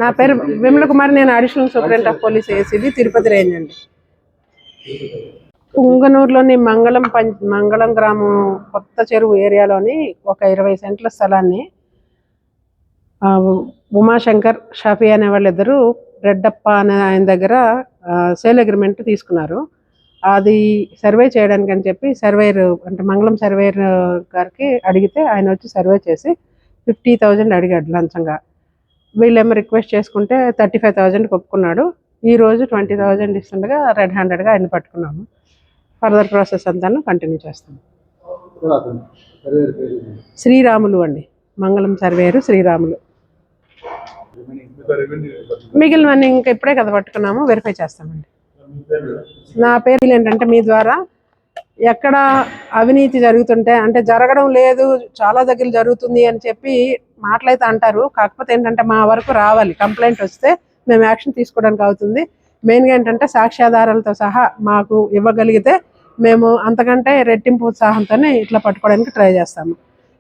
నా పేరు విమల కుమార్, నేను additional superintendent of police ACB Tirupati range అండి. పుంగనూరులోని మంగళం గ్రామం కొత్త చెరువు ఏరియాలోని ఒక 20 సెంట్ల స్థలాన్ని ఉమాశంకర్, షఫీ అనే వాళ్ళిద్దరూ రెడ్డప్ప అనే ఆయన దగ్గర సేల్ అగ్రిమెంట్ తీసుకున్నారు. అది సర్వే చేయడానికి అని చెప్పి సర్వేయర్ అంటే మంగళం సర్వేయర్ గారికి అడిగితే ఆయన వచ్చి సర్వే చేసి 50,000 అడిగాడు లంచంగా. వీళ్ళేమో రిక్వెస్ట్ చేసుకుంటే 35,000 ఒప్పుకున్నాడు. ఈరోజు 20,000 ఇస్తుండగా రెడ్ హ్యాండెడ్గా ఆయన పట్టుకున్నాము. ఫర్దర్ ప్రాసెస్ అంతా కంటిన్యూ చేస్తాం. శ్రీరాములు అండి, మంగళం సర్వేయరు శ్రీరాములు. మిగిలినవన్నీ ఇంకా ఇప్పుడే కదా పట్టుకున్నాము, వెరిఫై చేస్తామండి. నా పేరు ఏంటంటే మీ ద్వారా ఎక్కడ అవినీతి జరుగుతుంటే, అంటే జరగడం లేదు చాలా దగ్గర జరుగుతుంది అని చెప్పి మాటలైతే అంటారు. కాకపోతే ఏంటంటే మా వరకు రావాలి, కంప్లైంట్ వస్తే మేము యాక్షన్ తీసుకోవడానికి అవుతుంది. మెయిన్గా ఏంటంటే సాక్ష్యాధారాలతో సహా మాకు ఇవ్వగలిగితే మేము అంతకంటే రెట్టింపు ఉత్సాహంతోనే ఇట్లా పట్టుకోవడానికి ట్రై చేస్తాము.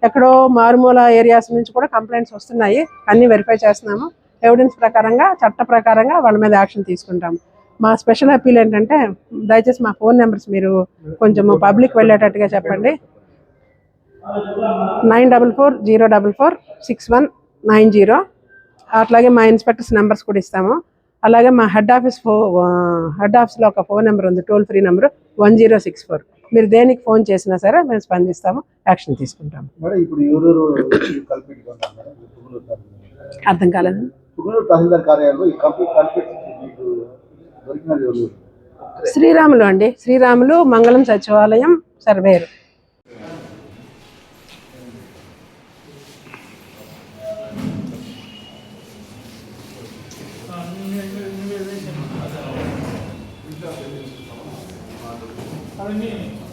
ఎక్కడో మారుమూల ఏరియాస్ నుంచి కూడా కంప్లైంట్స్ వస్తున్నాయి, అన్నీ వెరిఫై చేస్తున్నాము. ఎవిడెన్స్ ప్రకారంగా, చట్ట ప్రకారంగా వాళ్ళ మీద యాక్షన్ తీసుకుంటాము. మా స్పెషల్ అపీల్ ఏంటంటే దయచేసి మా ఫోన్ నెంబర్స్ మీరు కొంచెం పబ్లిక్ వెళ్ళేటట్టుగా చెప్పండి. 9440446190. అట్లాగే మా ఇన్స్పెక్టర్స్ నెంబర్స్ కూడా ఇస్తాము. అలాగే మా హెడ్ ఆఫీస్లో ఒక ఫోన్ నెంబర్ ఉంది, టోల్ ఫ్రీ నెంబర్ 1064. మీరు దేనికి ఫోన్ చేసినా సరే మేము స్పందిస్తాము, యాక్షన్ తీసుకుంటాము. అర్థం కాలేదు. శ్రీరాములు అండి, శ్రీరాములు, మంగళం సచివాలయం సర్వేయర్. I mean